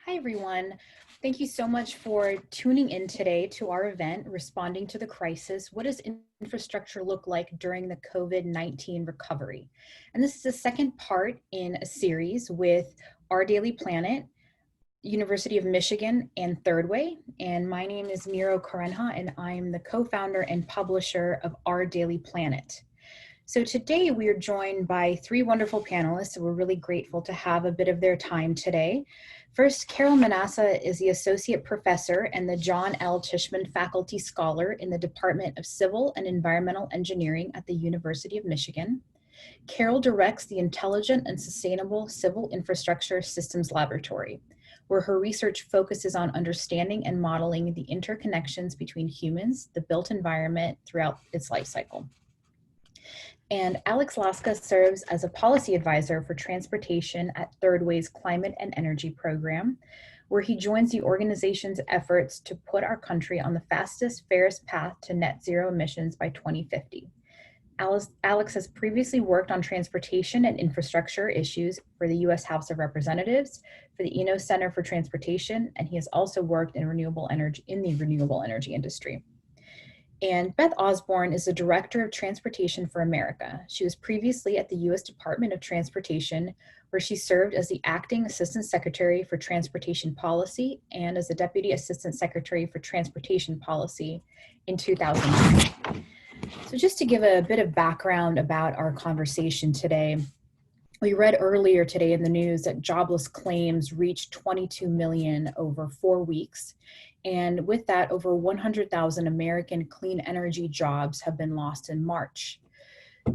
Hi, everyone. Thank you so much for tuning in today to our event, Responding to the Crisis. What does infrastructure look like during the COVID-19 recovery? And this is the second part in a series with Our Daily Planet, University of Michigan, and Third Way. And my name is Miro Karenha, and I'm the co-founder and publisher of Our Daily Planet. So today we are joined by three wonderful panelists, so we're really grateful to have a bit of their time today. First, Carol Manassa is the Associate Professor and the John L. Tishman Faculty Scholar in the Department of Civil and Environmental Engineering at the University of Michigan. Carol directs the Intelligent and Sustainable Civil Infrastructure Systems Laboratory, where her research focuses on understanding and modeling the interconnections between humans, the built environment throughout its life cycle. And Alex Laska serves as a policy advisor for transportation at Third Way's Climate and Energy Program, where he joins the organization's efforts to put our country on the fastest, fairest path to net zero emissions by 2050. Alex has previously worked on transportation and infrastructure issues for the U.S. House of Representatives, for the Eno Center for Transportation, and he has also worked in the renewable energy industry. And Beth Osborne is the Director of Transportation for America. She was previously at the U.S. Department of Transportation, where she served as the Acting Assistant Secretary for Transportation Policy and as the Deputy Assistant Secretary for Transportation Policy in 2009. So just to give a bit of background about our conversation today, we read earlier today in the news that jobless claims reached 22 million over 4 weeks. And with that, over 100,000 American clean energy jobs have been lost in March.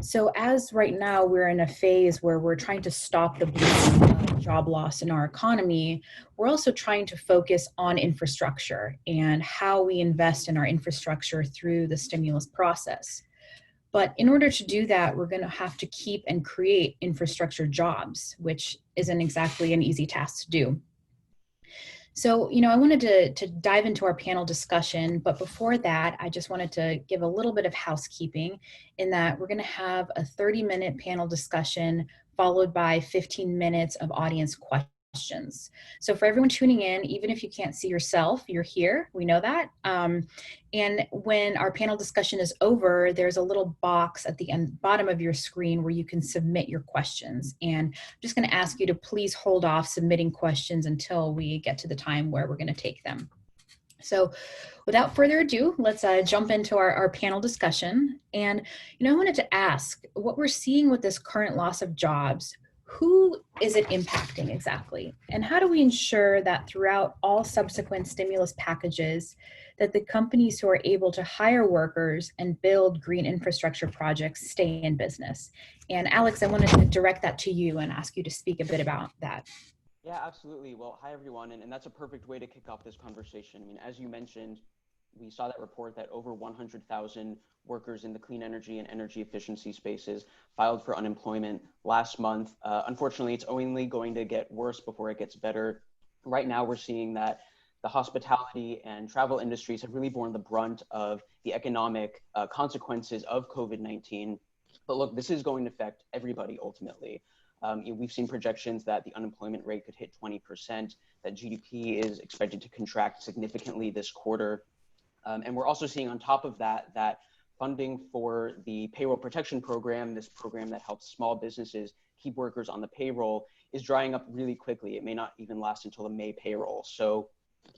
So as right now we're in a phase where we're trying to stop the bleeding of job loss in our economy, we're also trying to focus on infrastructure and how we invest in our infrastructure through the stimulus process. But in order to do that, we're going to have to keep and create infrastructure jobs, which isn't exactly an easy task to do. So, I wanted to dive into our panel discussion, but before that, I just wanted to give a little bit of housekeeping in that we're going to have a 30-minute panel discussion followed by 15 minutes of audience questions. So for everyone tuning in, even if you can't see yourself, you're here, we know that. And when our panel discussion is over, there's a little box at the bottom of your screen where you can submit your questions. And I'm just going to ask you to please hold off submitting questions until we get to the time where we're going to take them. So without further ado, let's jump into our panel discussion. And, I wanted to ask what we're seeing with this current loss of jobs. Who is it impacting exactly? And how do we ensure that throughout all subsequent stimulus packages, that the companies who are able to hire workers and build green infrastructure projects stay in business? And Alex, I wanted to direct that to you and ask you to speak a bit about that. Yeah, absolutely. Well, hi, everyone. And that's a perfect way to kick off this conversation. I mean, as you mentioned, we saw that report that over 100,000 workers in the clean energy and energy efficiency spaces filed for unemployment last month. Unfortunately, it's only going to get worse before it gets better. Right now, we're seeing that the hospitality and travel industries have really borne the brunt of the economic consequences of COVID-19. But look, this is going to affect everybody ultimately. We've seen projections that the unemployment rate could hit 20%, that GDP is expected to contract significantly this quarter. And we're also seeing on top of that, that funding for the payroll protection program, this program that helps small businesses keep workers on the payroll, is drying up really quickly. It may not even last until the May payroll. So,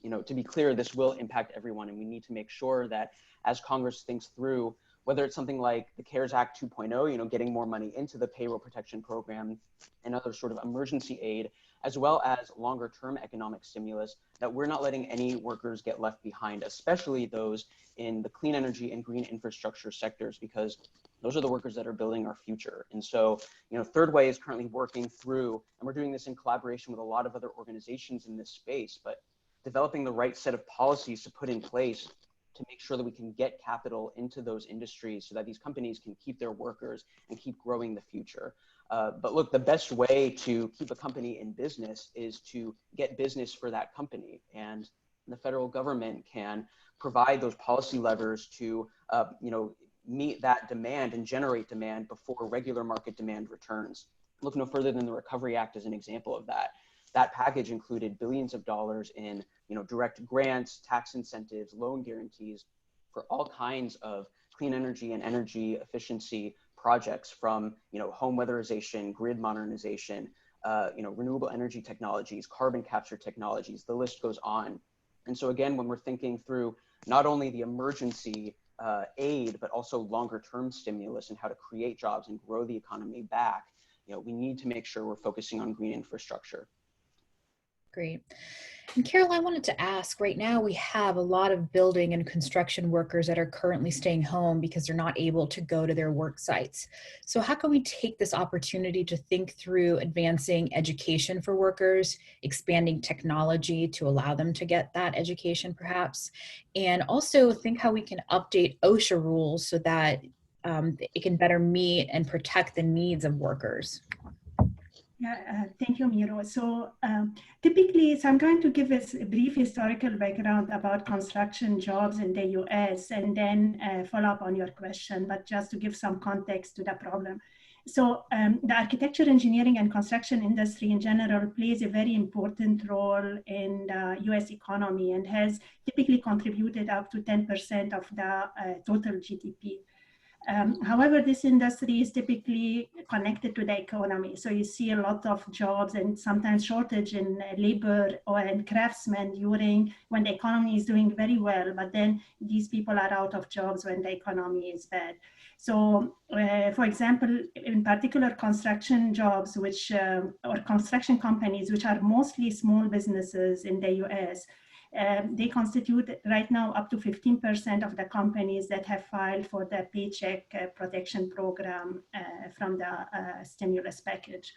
to be clear, this will impact everyone. And we need to make sure that as Congress thinks through, whether it's something like the CARES Act 2.0, getting more money into the payroll protection program and other sort of emergency aid, as well as longer term economic stimulus, that we're not letting any workers get left behind, especially those in the clean energy and green infrastructure sectors, because those are the workers that are building our future. And so, Third Way is currently working through, and we're doing this in collaboration with a lot of other organizations in this space, but developing the right set of policies to put in place to make sure that we can get capital into those industries so that these companies can keep their workers and keep growing the future. But look, the best way to keep a company in business is to get business for that company. And the federal government can provide those policy levers to, meet that demand and generate demand before regular market demand returns. Look no further than the Recovery Act as an example of that. that package included billions of dollars in, direct grants, tax incentives, loan guarantees for all kinds of clean energy and energy efficiency projects, from, home weatherization, grid modernization, renewable energy technologies, carbon capture technologies, the list goes on. And so again, when we're thinking through not only the emergency aid, but also longer term stimulus and how to create jobs and grow the economy back, we need to make sure we're focusing on green infrastructure. Great. And Carol, I wanted to ask, right now we have a lot of building and construction workers that are currently staying home because they're not able to go to their work sites. So how can we take this opportunity to think through advancing education for workers, expanding technology to allow them to get that education perhaps, and also think how we can update OSHA rules so that it can better meet and protect the needs of workers? Yeah, thank you, Miro. So typically, I'm going to give us a brief historical background about construction jobs in the US and then follow up on your question, but just to give some context to the problem. So the architecture, engineering, and construction industry in general plays a very important role in the US economy and has typically contributed up to 10% of the total GDP. However, this industry is typically connected to the economy. So you see a lot of jobs and sometimes shortage in labor or in craftsmen during when the economy is doing very well, but then these people are out of jobs when the economy is bad. So for example, in particular construction jobs, or construction companies, which are mostly small businesses in the US, they constitute right now up to 15% of the companies that have filed for the Paycheck Protection Program from the stimulus package.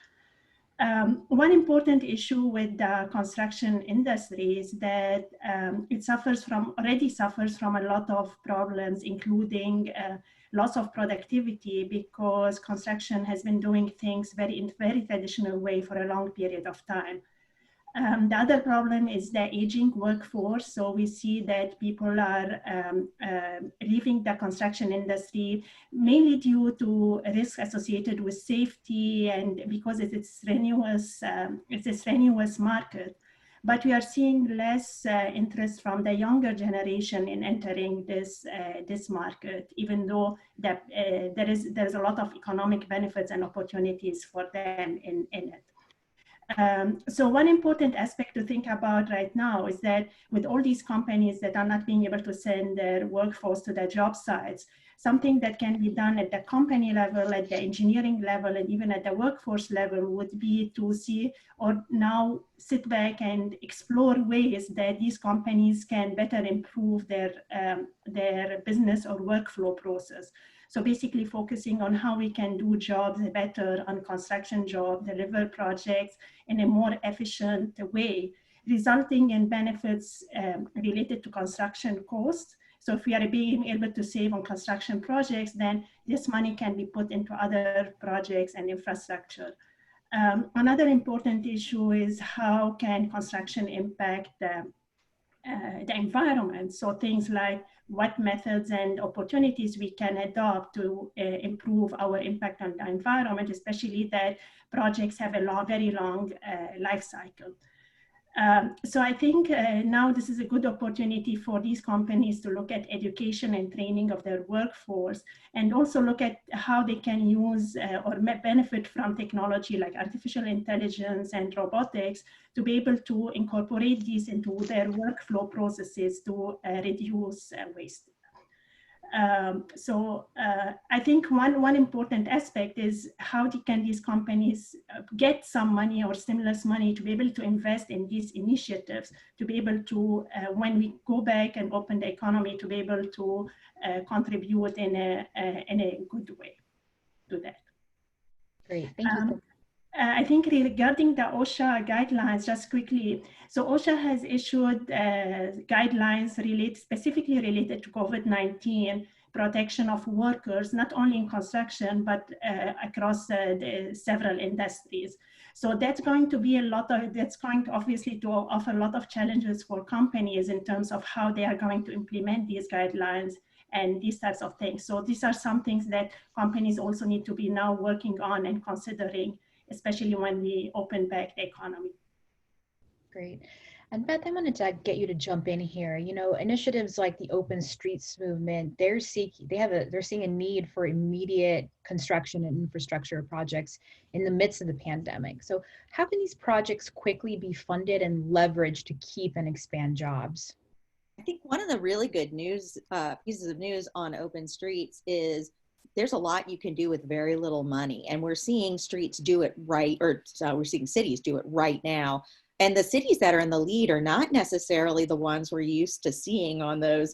One important issue with the construction industry is that it already suffers from a lot of problems, including loss of productivity, because construction has been doing things in very traditional way for a long period of time. The other problem is the aging workforce. So we see that people are leaving the construction industry mainly due to risks associated with safety and because it's a strenuous market. But we are seeing less interest from the younger generation in entering this market, even though there's a lot of economic benefits and opportunities for them in it. So one important aspect to think about right now is that with all these companies that are not being able to send their workforce to their job sites, something that can be done at the company level, at the engineering level, and even at the workforce level would be to see or now sit back and explore ways that these companies can better improve their business or workflow process. So basically focusing on how we can do jobs better on construction jobs, deliver projects in a more efficient way, resulting in benefits related to construction costs. So if we are being able to save on construction projects, then this money can be put into other projects and infrastructure. Another important issue is how can construction impact the environment. So things like what methods and opportunities we can adopt to improve our impact on the environment, especially that projects have a very long life cycle. So I think now this is a good opportunity for these companies to look at education and training of their workforce, and also look at how they can use or benefit from technology like artificial intelligence and robotics to be able to incorporate these into their workflow processes to reduce waste. So I think one important aspect is how can these companies get some money or stimulus money to be able to invest in these initiatives, to be able to, when we go back and open the economy, to be able to contribute in a good way to that. Great, thank you. I think regarding the OSHA guidelines, just quickly, so OSHA has issued guidelines specifically related to COVID-19 protection of workers, not only in construction, but across several industries. So that's going to be that's going to obviously to offer a lot of challenges for companies in terms of how they are going to implement these guidelines and these types of things. So these are some things that companies also need to be now working on and considering, especially when we open back the economy. Great. And Beth, I wanted to get you to jump in here. You know, initiatives like the Open Streets movement, they're seeing a need for immediate construction and infrastructure projects in the midst of the pandemic. So how can these projects quickly be funded and leveraged to keep and expand jobs? I think one of the really good news pieces of news on Open Streets is there's a lot you can do with very little money, and we're seeing streets do it right, or we're seeing cities do it right now. And the cities that are in the lead are not necessarily the ones we're used to seeing on those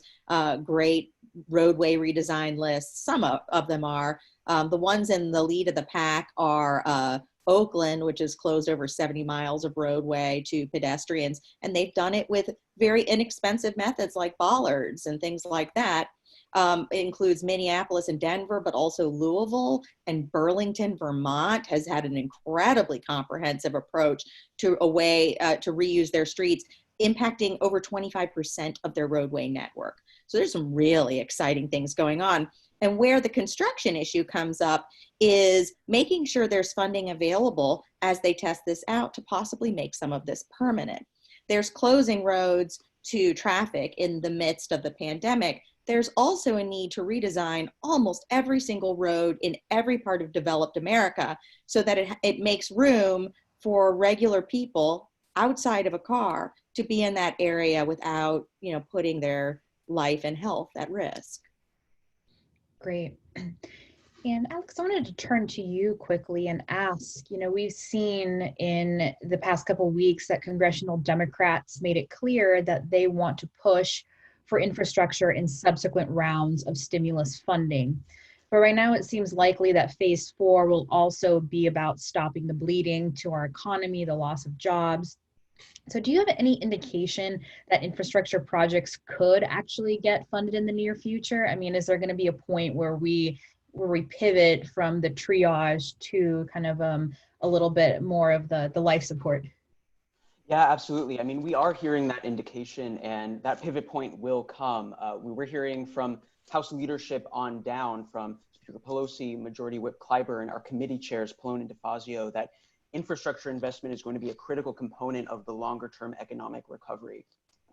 great roadway redesign lists. Some of them are. The ones in the lead of the pack are Oakland, which has closed over 70 miles of roadway to pedestrians, and they've done it with very inexpensive methods like bollards and things like that. It includes Minneapolis and Denver, but also Louisville and Burlington, Vermont has had an incredibly comprehensive approach to a way to reuse their streets, impacting over 25% of their roadway network. So there's some really exciting things going on. And where the construction issue comes up is making sure there's funding available as they test this out to possibly make some of this permanent. There's closing roads to traffic in the midst of the pandemic. There's also a need to redesign almost every single road in every part of developed America so that it makes room for regular people outside of a car to be in that area without, putting their life and health at risk. Great. And Alex, I wanted to turn to you quickly and ask, we've seen in the past couple of weeks that congressional Democrats made it clear that they want to push for infrastructure in subsequent rounds of stimulus funding. But right now it seems likely that phase 4 will also be about stopping the bleeding to our economy, the loss of jobs. So do you have any indication that infrastructure projects could actually get funded in the near future? I mean, is there going to be a point where we pivot from the triage to kind of a little bit more of the life support? Yeah, absolutely. I mean, we are hearing that indication, and that pivot point will come. We were hearing from House leadership on down, from Speaker Pelosi, Majority Whip Clyburn, our committee chairs, Pallone and DeFazio, that infrastructure investment is going to be a critical component of the longer-term economic recovery.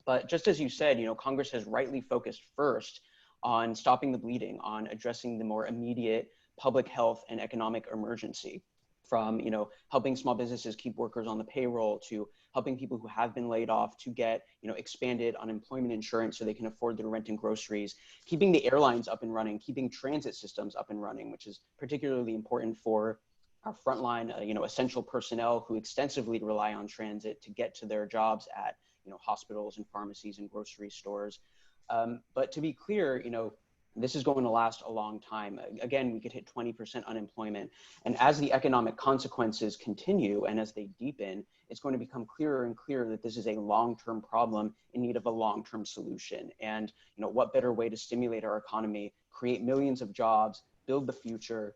But just as you said, Congress has rightly focused first on stopping the bleeding, on addressing the more immediate public health and economic emergency, from helping small businesses keep workers on the payroll, to helping people who have been laid off to get expanded unemployment insurance so they can afford their rent and groceries, keeping the airlines up and running, keeping transit systems up and running, which is particularly important for our frontline essential personnel who extensively rely on transit to get to their jobs at hospitals and pharmacies and grocery stores. But to be clear, this is going to last a long time. Again, we could hit 20% unemployment. And as the economic consequences continue and as they deepen, it's going to become clearer and clearer that this is a long-term problem in need of a long-term solution. And what better way to stimulate our economy, create millions of jobs, build the future,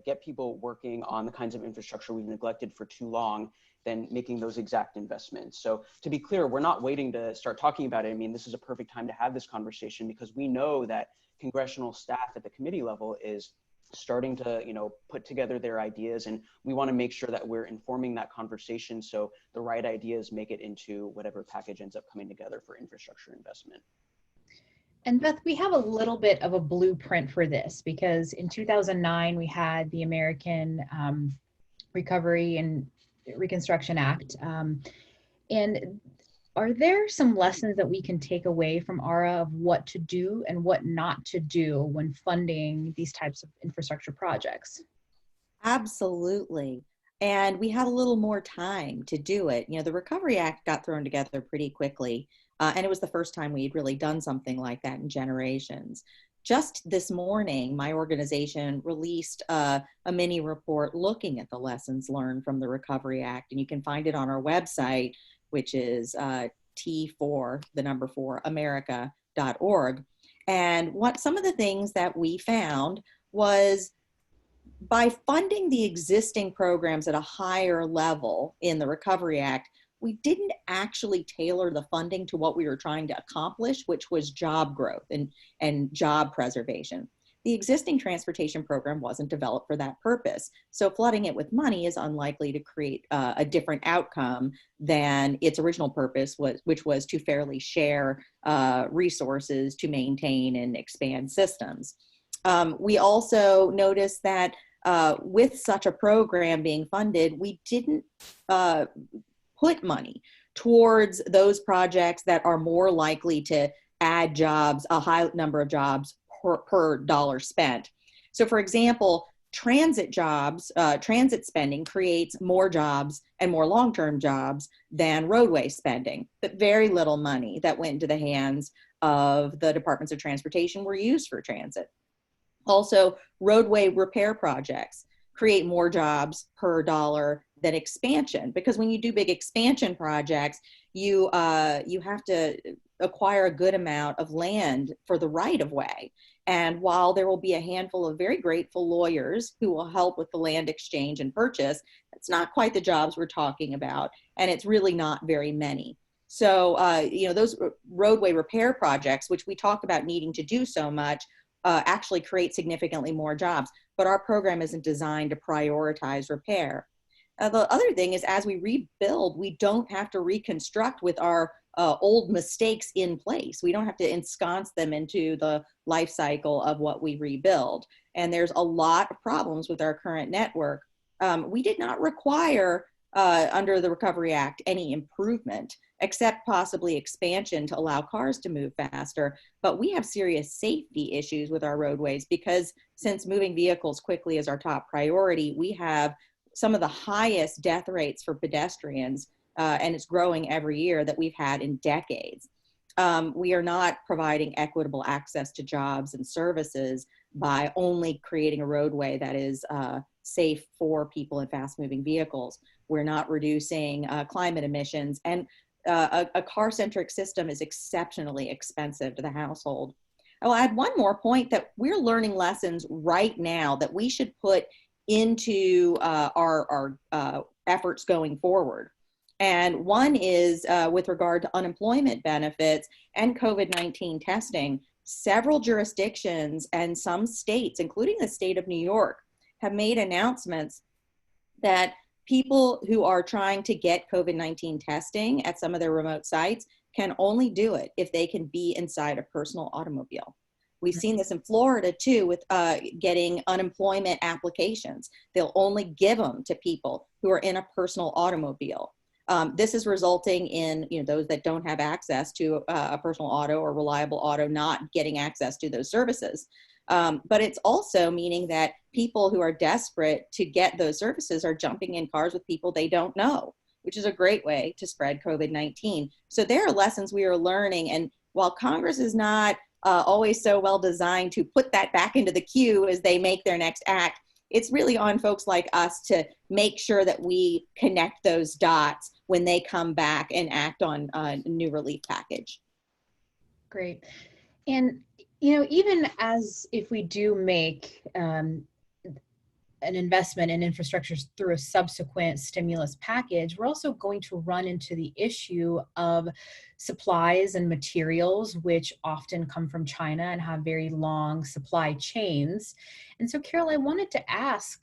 get people working on the kinds of infrastructure we've neglected for too long, than making those exact investments. So to be clear, we're not waiting to start talking about it. I mean, this is a perfect time to have this conversation because we know that congressional staff at the committee level is starting to, put together their ideas, and we want to make sure that we're informing that conversation so the right ideas make it into whatever package ends up coming together for infrastructure investment. And Beth, we have a little bit of a blueprint for this because in 2009, we had the American Recovery and Reconstruction Act. And are there some lessons that we can take away from ARRA of what to do and what not to do when funding these types of infrastructure projects? Absolutely. And we had a little more time to do it. The Recovery Act got thrown together pretty quickly. And it was the first time we'd really done something like that in generations. Just this morning, my organization released a mini report looking at the lessons learned from the Recovery Act, and you can find it on our website, which is T4, the number 4, America.org. And what some of the things that we found was by funding the existing programs at a higher level in the Recovery Act, we didn't actually tailor the funding to what we were trying to accomplish, which was job growth and job preservation. The existing transportation program wasn't developed for that purpose. So flooding it with money is unlikely to create a different outcome than its original purpose, which was to fairly share resources to maintain and expand systems. We also noticed that with such a program being funded, we didn't put money towards those projects that are more likely to add jobs, a high number of jobs per dollar spent. So for example, transit jobs, transit spending creates more jobs and more long-term jobs than roadway spending, but very little money that went into the hands of the departments of transportation were used for transit. Also, roadway repair projects create more jobs per dollar than expansion, because when you do big expansion projects, you have to acquire a good amount of land for the right of way. And while there will be a handful of very grateful lawyers who will help with the land exchange and purchase, it's not quite the jobs we're talking about, and it's really not very many. So, those roadway repair projects, which we talk about needing to do so much, actually create significantly more jobs, but our program isn't designed to prioritize repair. The other thing is, as we rebuild, we don't have to reconstruct with our old mistakes in place. We don't have to ensconce them into the life cycle of what we rebuild. And there's a lot of problems with our current network. We did not require, under the Recovery Act, any improvement, except possibly expansion to allow cars to move faster. But we have serious safety issues with our roadways because since moving vehicles quickly is our top priority, we have some of the highest death rates for pedestrians, and it's growing every year, that we've had in decades. We are not providing equitable access to jobs and services by only creating a roadway that is safe for people in fast-moving vehicles. We're not reducing climate emissions, and a car-centric system is exceptionally expensive to the household. I'll add one more point, that we're learning lessons right now that we should put into our efforts going forward. And one is with regard to unemployment benefits and COVID-19 testing. Several jurisdictions and some states, including the state of New York, have made announcements that people who are trying to get COVID-19 testing at some of their remote sites can only do it if they can be inside a personal automobile. We've seen this in Florida too with getting unemployment applications. They'll only give them to people who are in a personal automobile. This is resulting in those that don't have access to a personal auto or reliable auto not getting access to those services. But it's also meaning that people who are desperate to get those services are jumping in cars with people they don't know, which is a great way to spread COVID-19. So there are lessons we are learning. And while Congress is not always so well designed to put that back into the queue as they make their next act, it's really on folks like us to make sure that we connect those dots when they come back and act on a new relief package. Great. And, even as if we do make an investment in infrastructure through a subsequent stimulus package, we're also going to run into the issue of supplies and materials, which often come from China and have very long supply chains. And so, Carol, I wanted to ask,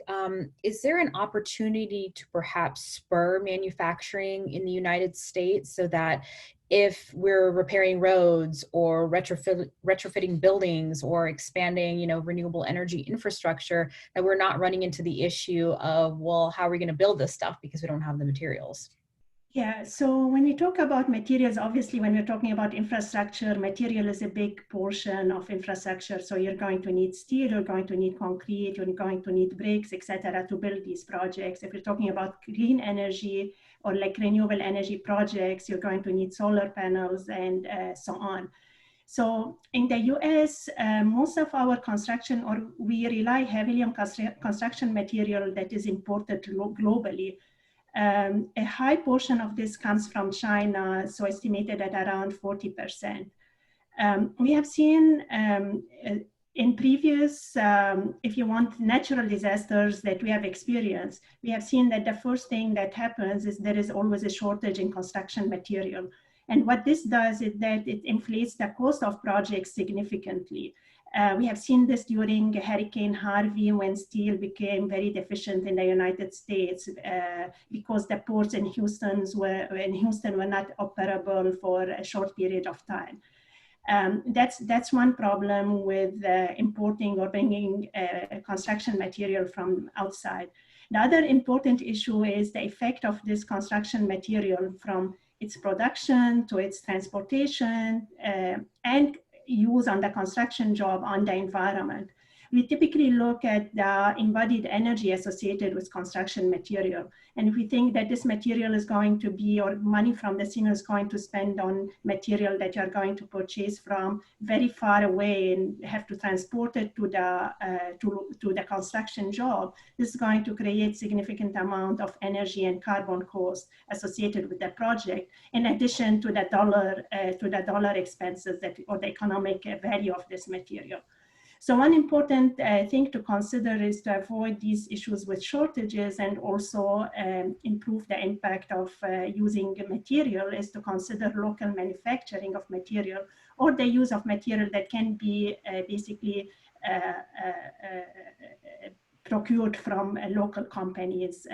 is there an opportunity to perhaps spur manufacturing in the United States so that if we're repairing roads or retrofitting buildings or expanding, renewable energy infrastructure, that we're not running into the issue of, well, how are we going to build this stuff because we don't have the materials? Yeah, so when we talk about materials, obviously when we're talking about infrastructure, material is a big portion of infrastructure. So you're going to need steel, you're going to need concrete, you're going to need bricks, etc., to build these projects. If you're talking about green energy or like renewable energy projects, you're going to need solar panels and so on. So in the US, most of our construction, or we rely heavily on construction material that is imported globally. A high portion of this comes from China, so estimated at around 40%. We have seen in previous, if you want, natural disasters that we have experienced, we have seen that the first thing that happens is there is always a shortage in construction material. And what this does is that it inflates the cost of projects significantly. We have seen this during Hurricane Harvey when steel became very deficient in the United States because the ports in Houston were not operable for a short period of time. That's one problem with importing or bringing construction material from outside. The other important issue is the effect of this construction material from its production to its transportation and use on the construction job on the environment. We typically look at the embodied energy associated with construction material. And if we think that this material is going to be, or money from the stimulus is going to spend on material that you're going to purchase from very far away and have to transport it to the construction job, this is going to create significant amount of energy and carbon cost associated with the project, in addition to the dollar expenses or the economic value of this material. So one important thing to consider is to avoid these issues with shortages and also improve the impact of using material is to consider local manufacturing of material or the use of material that can be basically procured from local companies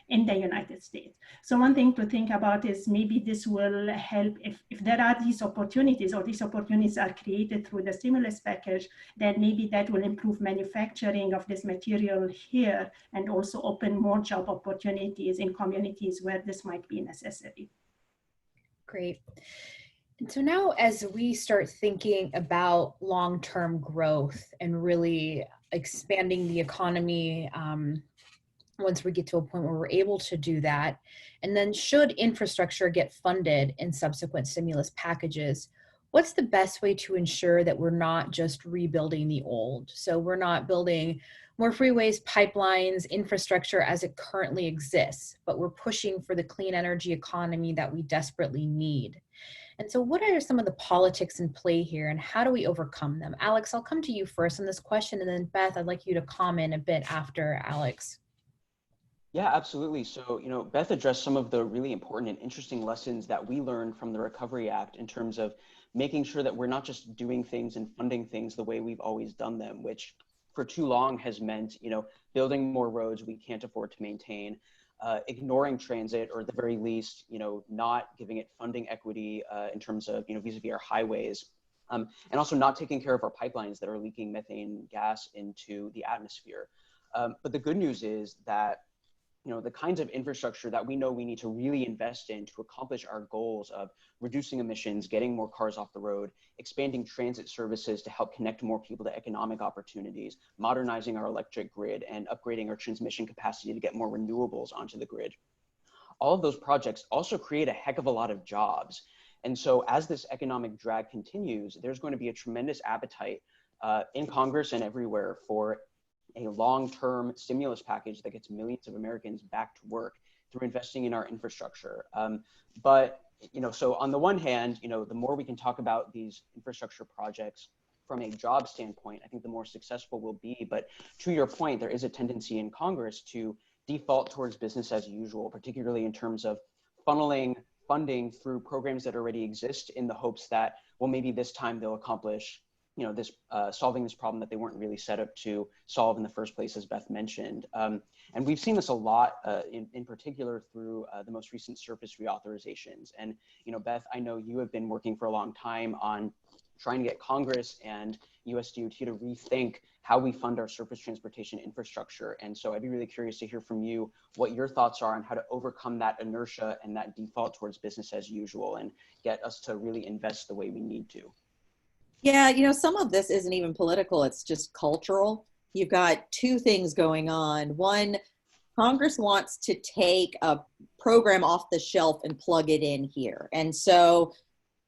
in the United States. So one thing to think about is maybe this will help if there are these opportunities or these opportunities are created through the stimulus package, then maybe that will improve manufacturing of this material here and also open more job opportunities in communities where this might be necessary. Great. And so now as we start thinking about long-term growth and really expanding the economy once we get to a point where we're able to do that, and then should infrastructure get funded in subsequent stimulus packages, what's the best way to ensure that we're not just rebuilding the old? So we're not building more freeways, pipelines, infrastructure as it currently exists, but we're pushing for the clean energy economy that we desperately need. And so what are some of the politics in play here and how do we overcome them? Alex, I'll come to you first on this question, and then Beth, I'd like you to comment a bit after Alex. Yeah, absolutely. So, Beth addressed some of the really important and interesting lessons that we learned from the Recovery Act in terms of making sure that we're not just doing things and funding things the way we've always done them, which for too long has meant, building more roads we can't afford to maintain, ignoring transit, or at the very least, not giving it funding equity in terms of, vis-a-vis our highways, and also not taking care of our pipelines that are leaking methane gas into the atmosphere. But the good news is that, the kinds of infrastructure that we know we need to really invest in to accomplish our goals of reducing emissions, getting more cars off the road, expanding transit services to help connect more people to economic opportunities, modernizing our electric grid, and upgrading our transmission capacity to get more renewables onto the grid. All of those projects also create a heck of a lot of jobs. And so as this economic drag continues, there's going to be a tremendous appetite in Congress and everywhere for a long-term stimulus package that gets millions of Americans back to work through investing in our infrastructure. But so on the one hand, the more we can talk about these infrastructure projects from a job standpoint, I think the more successful we'll be. But to your point, there is a tendency in Congress to default towards business as usual, particularly in terms of funneling funding through programs that already exist in the hopes that, well, maybe this time they'll accomplish solving this problem that they weren't really set up to solve in the first place, as Beth mentioned. And we've seen this a lot, in particular through the most recent surface reauthorizations. And, Beth, I know you have been working for a long time on trying to get Congress and USDOT to rethink how we fund our surface transportation infrastructure. And so I'd be really curious to hear from you what your thoughts are on how to overcome that inertia and that default towards business as usual and get us to really invest the way we need to. Yeah, some of this isn't even political, it's just cultural. You've got two things going on. One, Congress wants to take a program off the shelf and plug it in here. And so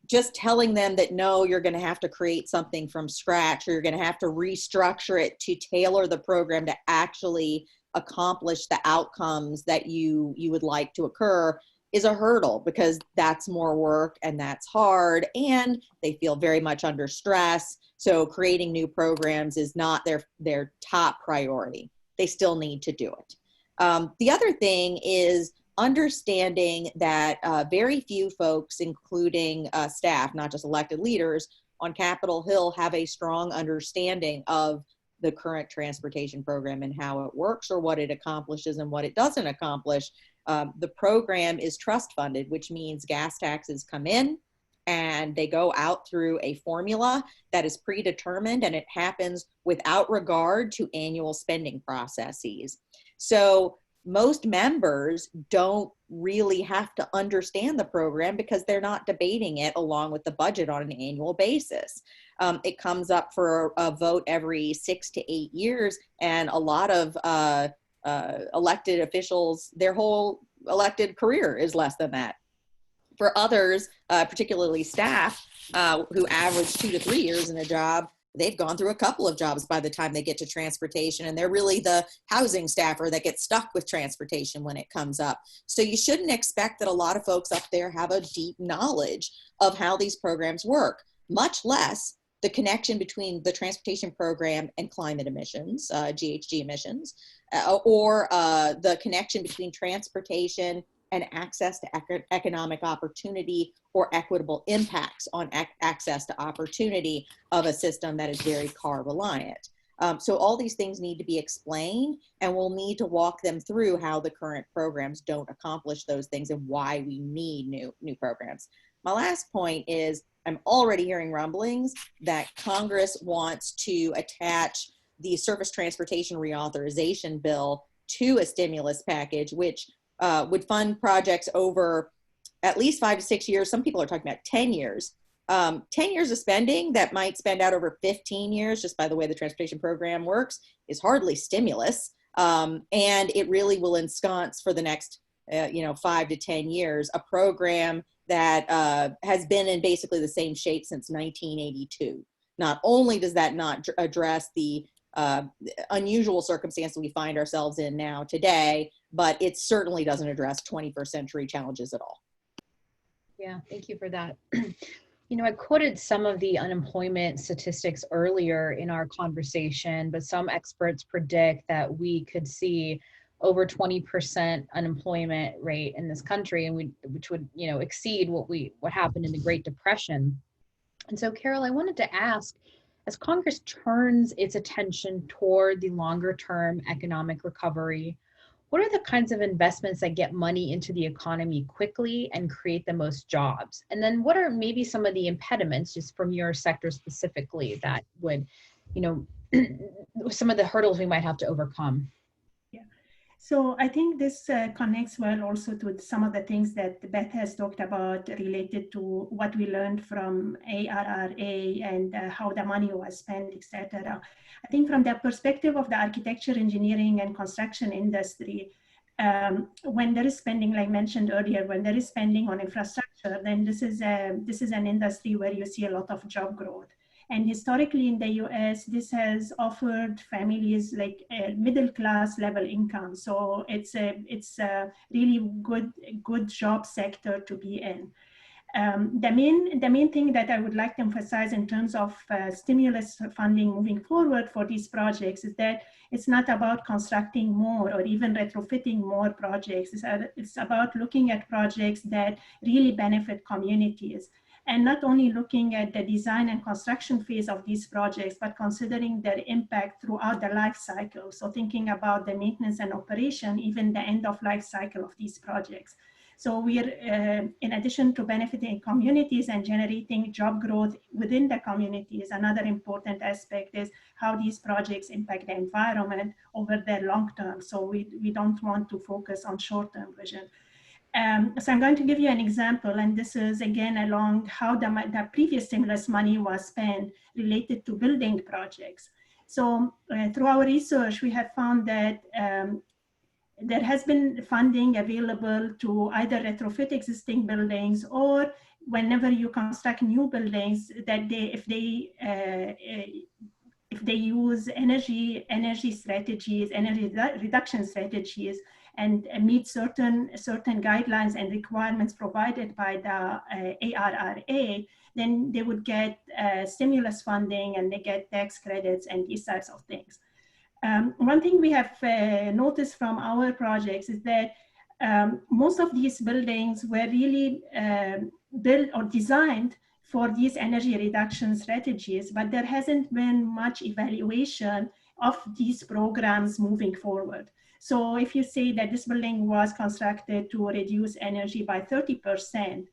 just telling them that, no, you're going to have to create something from scratch, or you're going to have to restructure it to tailor the program to actually accomplish the outcomes that you would like to occur, is a hurdle, because that's more work and that's hard, and they feel very much under stress. So creating new programs is not their top priority. They still need to do it. The other thing is understanding that very few folks, including staff, not just elected leaders, on Capitol Hill have a strong understanding of the current transportation program and how it works, or what it accomplishes and what it doesn't accomplish. The program is trust funded, which means gas taxes come in and they go out through a formula that is predetermined, and it happens without regard to annual spending processes. So most members don't really have to understand the program because they're not debating it along with the budget on an annual basis. It comes up for a vote every 6 to 8 years, and a lot of elected officials, their whole elected career is less than that. For others, particularly staff who average 2 to 3 years in a job, they've gone through a couple of jobs by the time they get to transportation, and they're really the housing staffer that gets stuck with transportation when it comes up. So you shouldn't expect that a lot of folks up there have a deep knowledge of how these programs work, much less the connection between the transportation program and climate emissions, GHG emissions, or the connection between transportation and access to economic opportunity or equitable impacts on access to opportunity of a system that is very car reliant. So all these things need to be explained, and we'll need to walk them through how the current programs don't accomplish those things and why we need new programs. My last point is I'm already hearing rumblings that Congress wants to attach the Surface Transportation Reauthorization Bill to a stimulus package, which would fund projects over at least 5 to 6 years. Some people are talking about 10 years. 10 years of spending that might spend out over 15 years, just by the way the transportation program works, is hardly stimulus. And it really will ensconce for the next 5 to 10 years a program that has been in basically the same shape since 1982. Not only does that not address the unusual circumstances we find ourselves in now today, but it certainly doesn't address 21st century challenges at all. Yeah, thank you for that. I quoted some of the unemployment statistics earlier in our conversation, but some experts predict that we could see over 20% unemployment rate in this country, and which would exceed what happened in the Great Depression. And so, Carol, I wanted to ask, as Congress turns its attention toward the longer term economic recovery, what are the kinds of investments that get money into the economy quickly and create the most jobs? And then what are maybe some of the impediments, just from your sector specifically, that would, some of the hurdles we might have to overcome? So I think this connects well also to some of the things that Beth has talked about related to what we learned from ARRA and how the money was spent, etc. I think from the perspective of the architecture, engineering, and construction industry, when there is spending, like mentioned earlier, when there is spending on infrastructure, then this is an industry where you see a lot of job growth. And historically in the US, this has offered families like a middle class level income. So it's a really good job sector to be in. The main thing that I would like to emphasize in terms of stimulus funding moving forward for these projects is that it's not about constructing more or even retrofitting more projects. It's about looking at projects that really benefit communities. And not only looking at the design and construction phase of these projects, but considering their impact throughout the life cycle. So thinking about the maintenance and operation, even the end of life cycle of these projects. So we're, in addition to benefiting communities and generating job growth within the communities, another important aspect is how these projects impact the environment over the long term. So we don't want to focus on short-term vision. So I'm going to give you an example, and this is again along how the previous stimulus money was spent related to building projects. So through our research, we have found that there has been funding available to either retrofit existing buildings, or whenever you construct new buildings, that if they use energy strategies, energy reduction strategies, and meet certain guidelines and requirements provided by the ARRA, then they would get stimulus funding and they get tax credits and these types of things. One thing we have noticed from our projects is that most of these buildings were really built or designed for these energy reduction strategies, but there hasn't been much evaluation of these programs moving forward. So if you say that this building was constructed to reduce energy by 30%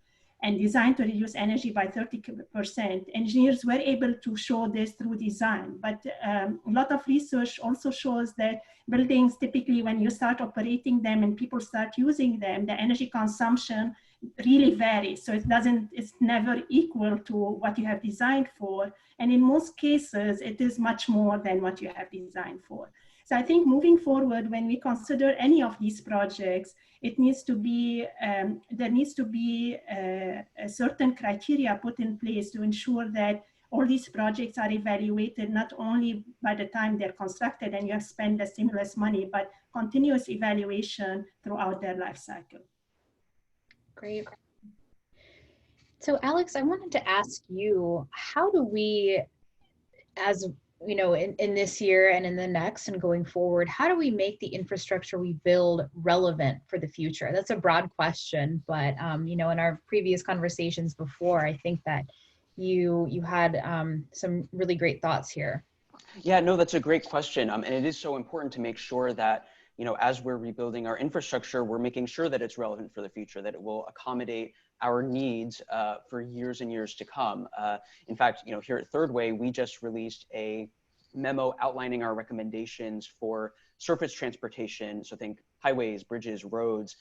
and designed to reduce energy by 30%, engineers were able to show this through design. But a lot of research also shows that buildings, typically when you start operating them and people start using them, the energy consumption really varies. So it's never equal to what you have designed for. And in most cases, it is much more than what you have designed for. So I think moving forward, when we consider any of these projects, it needs to be, there needs to be a certain criteria put in place to ensure that all these projects are evaluated not only by the time they're constructed and you have spent the stimulus money, but continuous evaluation throughout their life cycle. Great. So Alex, I wanted to ask you, how do we, as you know, in this year and in the next and going forward, how do we make the infrastructure we build relevant for the future? That's a broad question, but you know, in our previous conversations before, I think that you had some really great thoughts here. Yeah, no, that's a great question. And it is so important to make sure that, you know, as we're rebuilding our infrastructure, we're making sure that it's relevant for the future, that it will accommodate our needs for years and years to come. In fact, you know, here at Third Way, we just released a memo outlining our recommendations for surface transportation. So think highways, bridges, roads,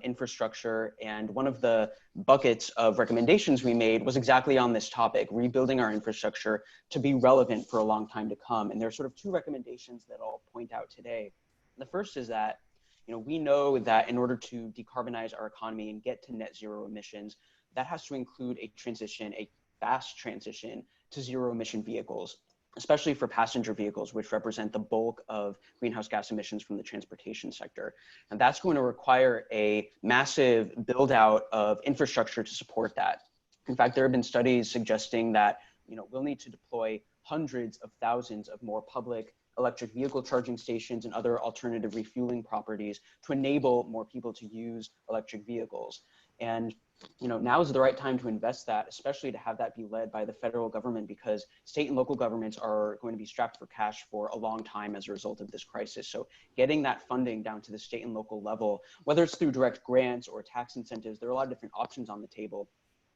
infrastructure. And one of the buckets of recommendations we made was exactly on this topic, rebuilding our infrastructure to be relevant for a long time to come. And there's sort of two recommendations that I'll point out today. The first is that, you know, we know that in order to decarbonize our economy and get to net zero emissions, that has to include a transition, a fast transition to zero emission vehicles, especially for passenger vehicles, which represent the bulk of greenhouse gas emissions from the transportation sector. And that's going to require a massive build out of infrastructure to support that. In fact, there have been studies suggesting that, you know, we'll need to deploy hundreds of thousands of more public electric vehicle charging stations and other alternative refueling properties to enable more people to use electric vehicles. And, you know, now is the right time to invest that, especially to have that be led by the federal government, because state and local governments are going to be strapped for cash for a long time as a result of this crisis. So getting that funding down to the state and local level, whether it's through direct grants or tax incentives, there are a lot of different options on the table.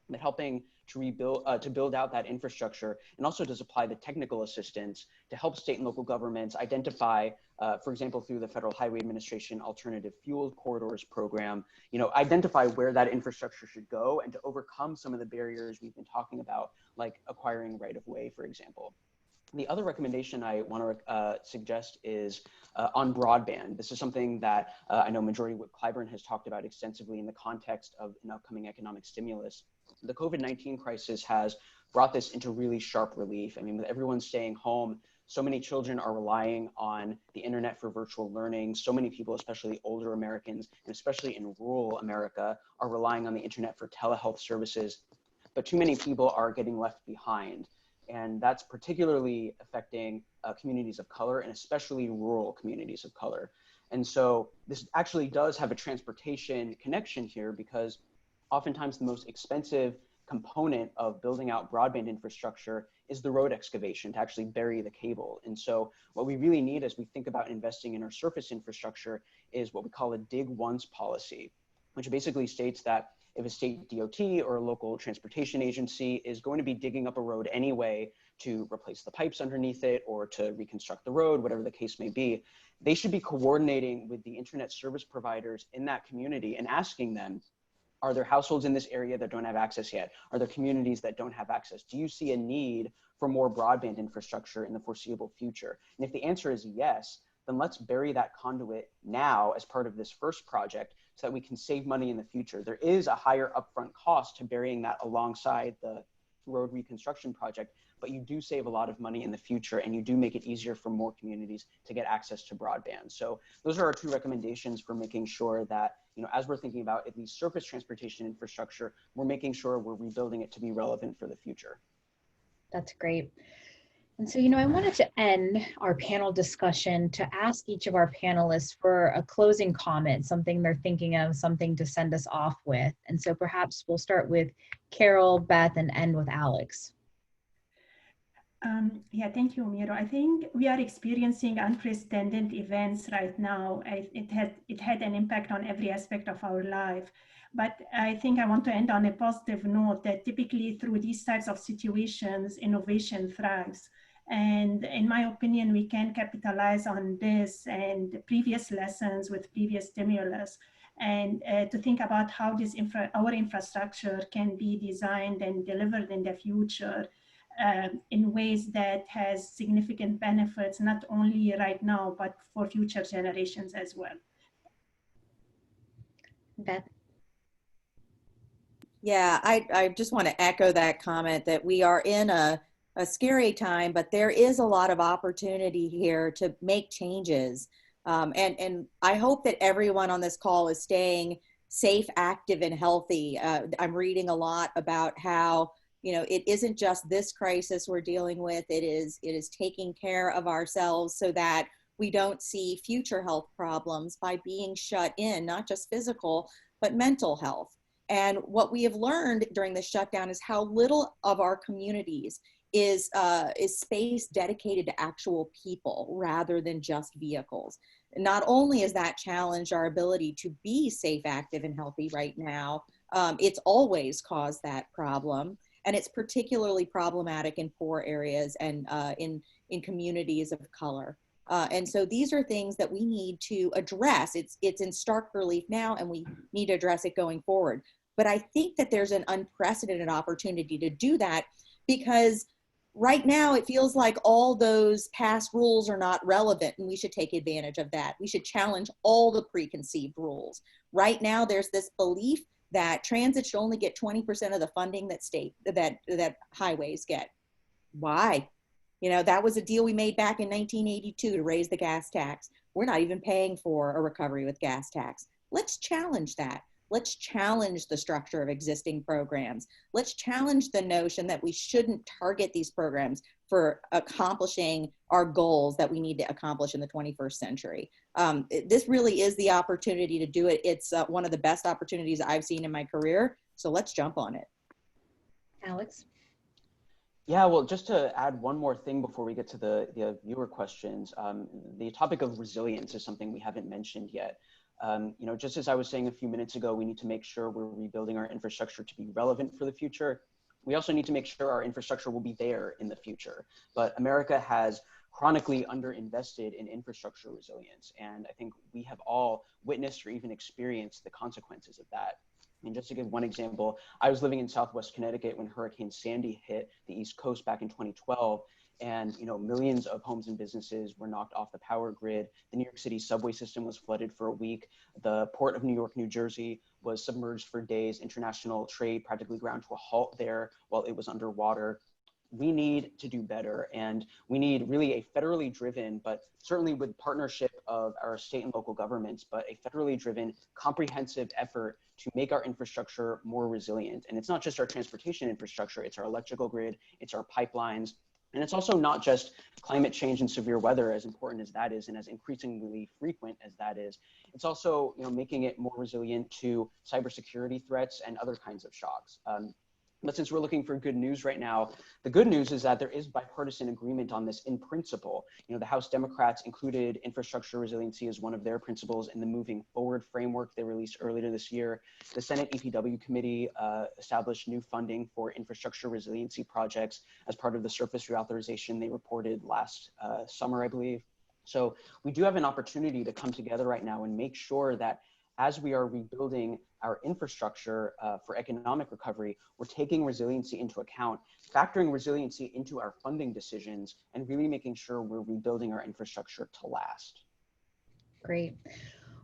But helping to build out that infrastructure, and also to supply the technical assistance to help state and local governments identify, for example, through the Federal Highway Administration Alternative Fuel Corridors program, you know, identify where that infrastructure should go and to overcome some of the barriers we've been talking about, like acquiring right of way, for example. The other recommendation I want to suggest is on broadband. This is something that I know Majority Whip Clyburn has talked about extensively in the context of an upcoming economic stimulus. The COVID-19 crisis has brought this into really sharp relief. I mean, with everyone staying home, so many children are relying on the internet for virtual learning. So many people, especially older Americans, and especially in rural America, are relying on the internet for telehealth services. But too many people are getting left behind. And that's particularly affecting communities of color, and especially rural communities of color. And so this actually does have a transportation connection here, because oftentimes the most expensive component of building out broadband infrastructure is the road excavation to actually bury the cable. And so what we really need as we think about investing in our surface infrastructure is what we call a dig once policy, which basically states that if a state DOT or a local transportation agency is going to be digging up a road anyway to replace the pipes underneath it or to reconstruct the road, whatever the case may be, they should be coordinating with the internet service providers in that community and asking them, are there households in this area that don't have access yet? Are there communities that don't have access? Do you see a need for more broadband infrastructure in the foreseeable future? And if the answer is yes, then let's bury that conduit now as part of this first project so that we can save money in the future. There is a higher upfront cost to burying that alongside the road reconstruction project, but you do save a lot of money in the future, and you do make it easier for more communities to get access to broadband. So those are our two recommendations for making sure that, you know, as we're thinking about at least surface transportation infrastructure, we're making sure we're rebuilding it to be relevant for the future. That's great. And so, I wanted to end our panel discussion to ask each of our panelists for a closing comment, something they're thinking of, something to send us off with. And so perhaps we'll start with Carol, Beth, and end with Alex. Yeah, thank you, Miro. I think we are experiencing unprecedented events right now. It had an impact on every aspect of our life. But I think I want to end on a positive note that typically through these types of situations, innovation thrives. And in my opinion, we can capitalize on this and previous lessons with previous stimulus, and to think about how our infrastructure can be designed and delivered in the future in ways that has significant benefits, not only right now, but for future generations as well. Beth? Yeah, I just want to echo that comment that we are in a scary time, but there is a lot of opportunity here to make changes. And I hope that everyone on this call is staying safe, active, and healthy. I'm reading a lot about how, it isn't just this crisis we're dealing with. It is taking care of ourselves so that we don't see future health problems by being shut in, not just physical, but mental health. And what we have learned during this shutdown is how little of our communities is space dedicated to actual people rather than just vehicles. Not only has that challenged our ability to be safe, active, and healthy right now, it's always caused that problem. And it's particularly problematic in poor areas and in communities of color. And so these are things that we need to address. It's in stark relief now, and we need to address it going forward. But I think that there's an unprecedented opportunity to do that, because right now it feels like all those past rules are not relevant, and we should take advantage of that. We should challenge all the preconceived rules. Right now there's this belief that transit should only get 20% of the funding that highways get. Why? That was a deal we made back in 1982 to raise the gas tax. We're not even paying for a recovery with gas tax. Let's challenge that. Let's challenge the structure of existing programs. Let's challenge the notion that we shouldn't target these programs for accomplishing our goals that we need to accomplish in the 21st century. This really is the opportunity to do it. It's one of the best opportunities I've seen in my career. So let's jump on it. Alex? Yeah, well, just to add one more thing before we get to the viewer questions, the topic of resilience is something we haven't mentioned yet. Just as I was saying a few minutes ago, we need to make sure we're rebuilding our infrastructure to be relevant for the future. We also need to make sure our infrastructure will be there in the future. But America has chronically underinvested in infrastructure resilience. And I think we have all witnessed or even experienced the consequences of that. And just to give one example, I was living in Southwest Connecticut when Hurricane Sandy hit the East Coast back in 2012. And millions of homes and businesses were knocked off the power grid. The New York City subway system was flooded for a week. The port of New York, New Jersey was submerged for days. International trade practically ground to a halt there while it was underwater. We need to do better, and we need really a federally driven, but certainly with partnership of our state and local governments, but a federally driven comprehensive effort to make our infrastructure more resilient. And it's not just our transportation infrastructure, it's our electrical grid, it's our pipelines. And it's also not just climate change and severe weather, as important as that is and as increasingly frequent as that is. It's also making it more resilient to cybersecurity threats and other kinds of shocks. But since we're looking for good news right now, the good news is that there is bipartisan agreement on this in principle. The House Democrats included infrastructure resiliency as one of their principles in the Moving Forward framework they released earlier this year. The Senate EPW committee established new funding for infrastructure resiliency projects as part of the surface reauthorization they reported last summer, I believe. So we do have an opportunity to come together right now and make sure that as we are rebuilding our infrastructure for economic recovery, we're taking resiliency into account, factoring resiliency into our funding decisions, and really making sure we're rebuilding our infrastructure to last. Great.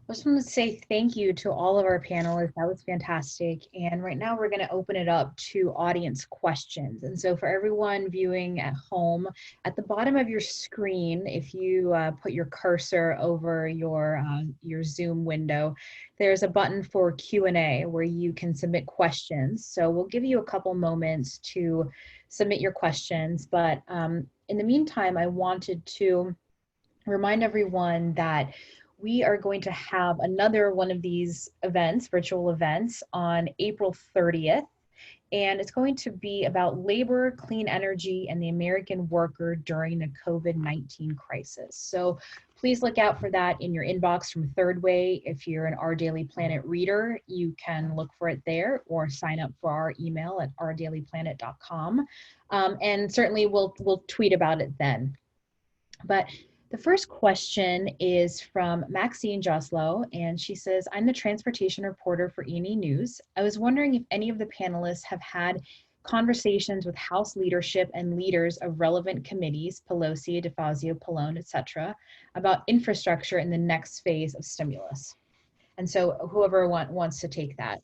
I just want to say thank you to all of our panelists. That was fantastic. And right now we're going to open it up to audience questions. And so for everyone viewing at home, at the bottom of your screen, if you put your cursor over your Zoom window, there's a button for Q&A where you can submit questions. So we'll give you a couple moments to submit your questions, but in the meantime, I wanted to remind everyone that we are going to have another one of these events, virtual events, on April 30th. And it's going to be about labor, clean energy, and the American worker during the COVID-19 crisis. So please look out for that in your inbox from Third Way. If you're an Our Daily Planet reader, you can look for it there or sign up for our email at ourdailyplanet.com. And certainly we'll tweet about it then. But the first question is from Maxine Joslow, and she says, I'm the transportation reporter for E&E News. I was wondering if any of the panelists have had conversations with House leadership and leaders of relevant committees, Pelosi, DeFazio, Pallone, etc., about infrastructure in the next phase of stimulus. And so whoever wants to take that.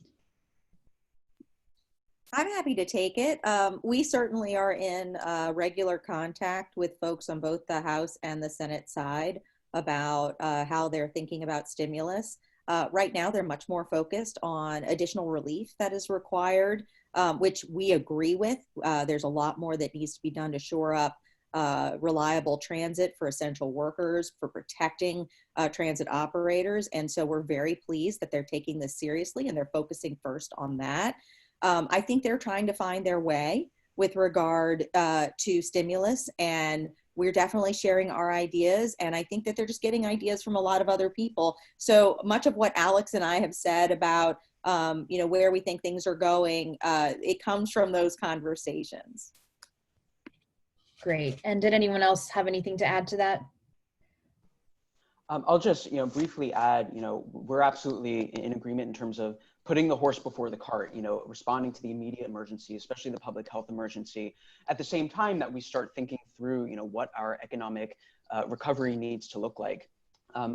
I'm happy to take it. We certainly are in regular contact with folks on both the House and the Senate side about how they're thinking about stimulus. Right now, they're much more focused on additional relief that is required, which we agree with. There's a lot more that needs to be done to shore up reliable transit for essential workers, for protecting transit operators. And so we're very pleased that they're taking this seriously and they're focusing first on that. I think they're trying to find their way with regard to stimulus, and we're definitely sharing our ideas. And I think that they're just getting ideas from a lot of other people. So much of what Alex and I have said about, where we think things are going, it comes from those conversations. Great. And did anyone else have anything to add to that? I'll just, briefly add, we're absolutely in agreement in terms of putting the horse before the cart, responding to the immediate emergency, especially the public health emergency, at the same time that we start thinking through, what our economic recovery needs to look like.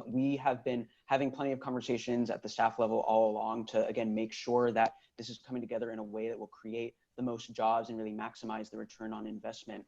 We have been having plenty of conversations at the staff level all along to, again, make sure that this is coming together in a way that will create the most jobs and really maximize the return on investment.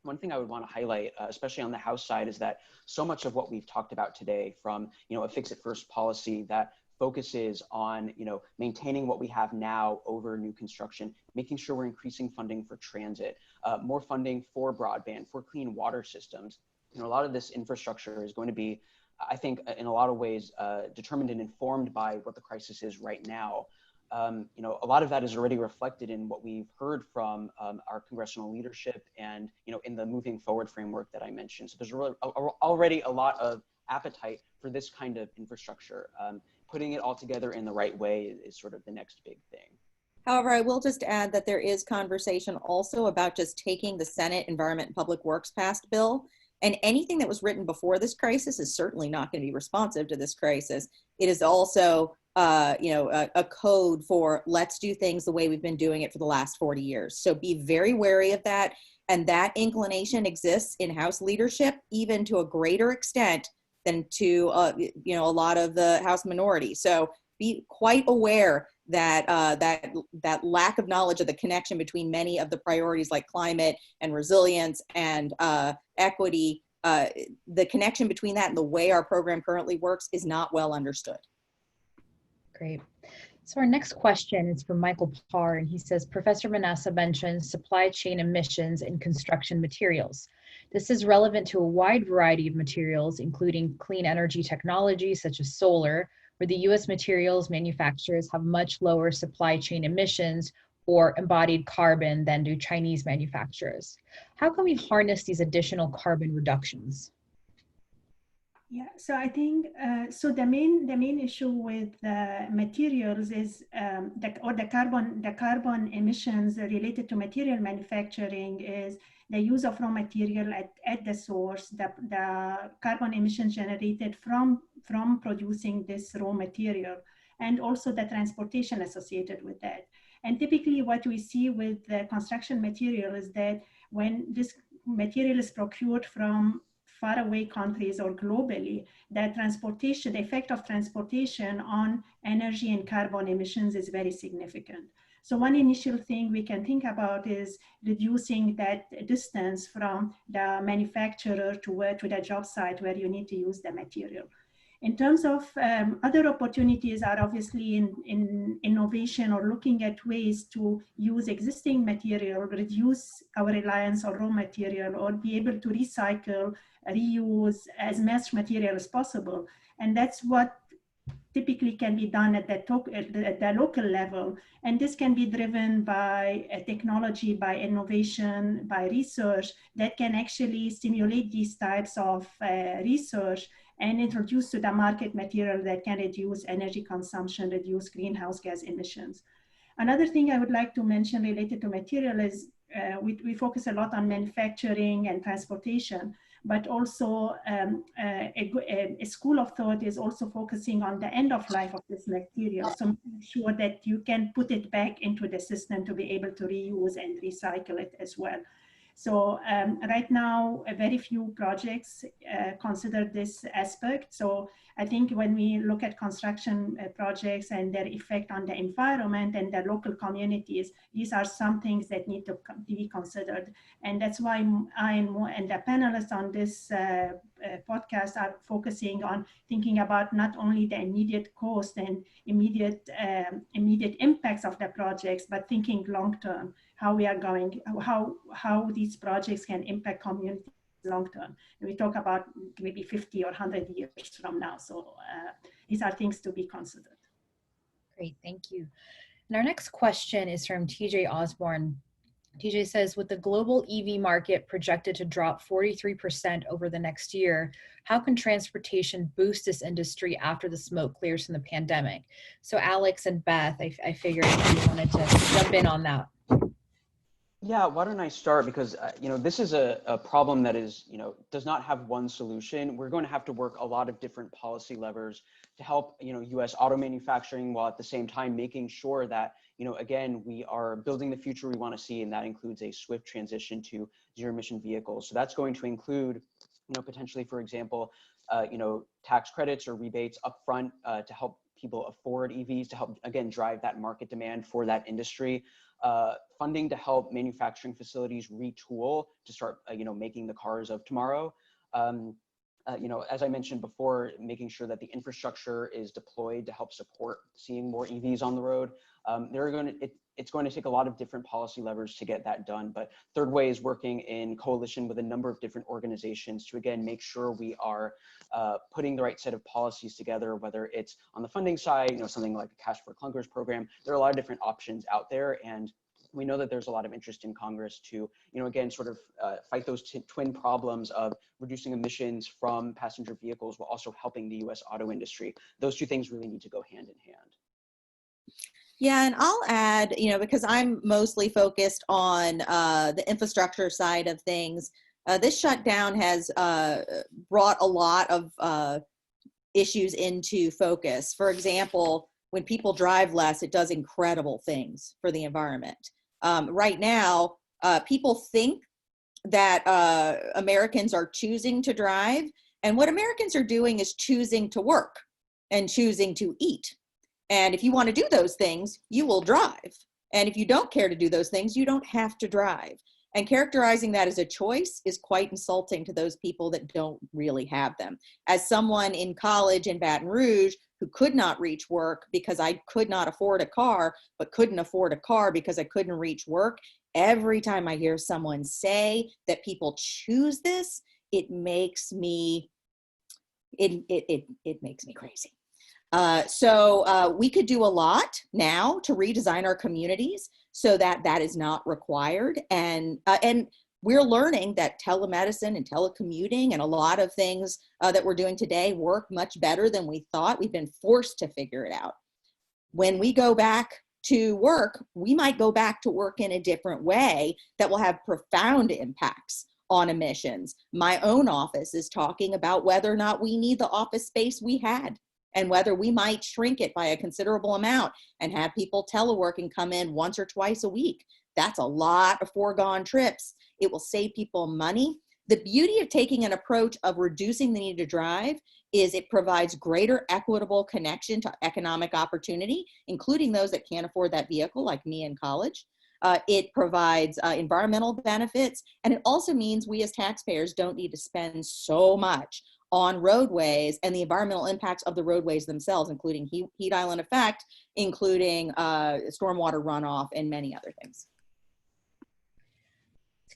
One thing I would want to highlight, especially on the House side, is that so much of what we've talked about today, from a fix-it-first policy that focuses on maintaining what we have now over new construction, making sure we're increasing funding for transit, more funding for broadband, for clean water systems. A lot of this infrastructure is going to be, I think, in a lot of ways, determined and informed by what the crisis is right now. A lot of that is already reflected in what we've heard from our congressional leadership and, in the moving forward framework that I mentioned. So there's already a lot of appetite for this kind of infrastructure. Putting it all together in the right way is sort of the next big thing. However, I will just add that there is conversation also about just taking the Senate Environment and Public Works passed bill, and anything that was written before this crisis is certainly not going to be responsive to this crisis. It is also a code for let's do things the way we've been doing it for the last 40 years. So be very wary of that. And that inclination exists in House leadership, even to a greater extent than to, a lot of the House minority. So be quite aware that that lack of knowledge of the connection between many of the priorities like climate and resilience and equity, the connection between that and the way our program currently works is not well understood. Great. So our next question is from Michael Parr, and he says, Professor Manassa mentioned supply chain emissions in construction materials. This is relevant to a wide variety of materials, including clean energy technologies such as solar, where the U.S. materials manufacturers have much lower supply chain emissions or embodied carbon than do Chinese manufacturers. How can we harness these additional carbon reductions? Yeah, so I think the main issue with materials is the carbon emissions related to material manufacturing is the use of raw material at the source, the carbon emissions generated from producing this raw material, and also the transportation associated with that. And typically what we see with the construction material is that when this material is procured from faraway countries or globally, the effect of transportation on energy and carbon emissions is very significant. So one initial thing we can think about is reducing that distance from the manufacturer to the job site where you need to use the material. In terms of other opportunities are obviously in innovation or looking at ways to use existing material, reduce our reliance on raw material, or be able to recycle, reuse as much material as possible. And that's what typically can be done at the local level. And this can be driven by technology, by innovation, by research that can actually stimulate these types of research and introduce to the market material that can reduce energy consumption, reduce greenhouse gas emissions. Another thing I would like to mention related to material is we focus a lot on manufacturing and transportation, but also a school of thought is also focusing on the end of life of this material. So make sure that you can put it back into the system to be able to reuse and recycle it as well. So right now, very few projects consider this aspect. So I think when we look at construction projects and their effect on the environment and the local communities, these are some things that need to be considered. And that's why I and the panelists on this podcast are focusing on thinking about not only the immediate cost and immediate impacts of the projects, but thinking long-term, how we are going, how these projects can impact communities long-term. And we talk about maybe 50 or 100 years from now. So these are things to be considered. Great, thank you. And our next question is from TJ Osborne. TJ says, with the global EV market projected to drop 43% over the next year, how can transportation boost this industry after the smoke clears from the pandemic? So Alex and Beth, I figured you wanted to jump in on that. Yeah, why don't I start? Because, this is a problem that is, does not have one solution. We're going to have to work a lot of different policy levers to help, U.S. auto manufacturing, while at the same time making sure that, again, we are building the future we want to see, and that includes a swift transition to zero emission vehicles. So that's going to include, potentially, for example, tax credits or rebates upfront to help people afford EVs, to help, again, drive that market demand for that industry. Funding to help manufacturing facilities retool to start, making the cars of tomorrow. As I mentioned before, making sure that the infrastructure is deployed to help support seeing more EVs on the road. It's going to take a lot of different policy levers to get that done. But Third Way is working in coalition with a number of different organizations to, again, make sure we are putting the right set of policies together, whether it's on the funding side, something like the Cash for Clunkers program. There are a lot of different options out there, and we know that there's a lot of interest in Congress to, again, sort of fight those twin problems of reducing emissions from passenger vehicles while also helping the U.S. auto industry. Those two things really need to go hand in hand. Yeah, and I'll add, because I'm mostly focused on the infrastructure side of things, this shutdown has brought a lot of issues into focus. For example, when people drive less, it does incredible things for the environment. Right now, people think that Americans are choosing to drive, and what Americans are doing is choosing to work and choosing to eat. And if you want to do those things, you will drive. And if you don't care to do those things, you don't have to drive. And characterizing that as a choice is quite insulting to those people that don't really have them. As someone in college in Baton Rouge who could not reach work because I could not afford a car, but couldn't afford a car because I couldn't reach work, every time I hear someone say that people choose this, it makes me crazy. So we could do a lot now to redesign our communities so that that is not required. And we're learning that telemedicine and telecommuting and a lot of things that we're doing today work much better than we thought. We've been forced to figure it out. When we go back to work, we might go back to work in a different way that will have profound impacts on emissions. My own office is talking about whether or not we need the office space we had, and whether we might shrink it by a considerable amount and have people telework and come in once or twice a week. That's a lot of foregone trips. It will save people money. The beauty of taking an approach of reducing the need to drive is it provides greater equitable connection to economic opportunity, including those that can't afford that vehicle, like me in college. It provides environmental benefits, and it also means we as taxpayers don't need to spend so much on roadways and the environmental impacts of the roadways themselves, including heat island effect, including stormwater runoff, and many other things.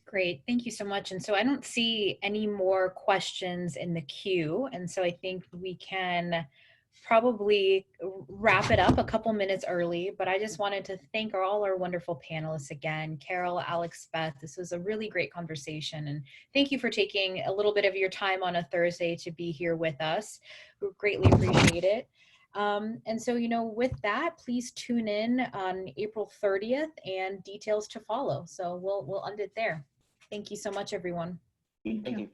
Great, thank you so much. And so I don't see any more questions in the queue. And so I think we can probably wrap it up a couple minutes early, but I just wanted to thank all our wonderful panelists again. Carol, Alex, Beth, this was a really great conversation. And thank you for taking a little bit of your time on a Thursday to be here with us. We greatly appreciate it. And so, with that, please tune in on April 30th and details to follow. So we'll end it there. Thank you so much, everyone. Thank Thank you. you.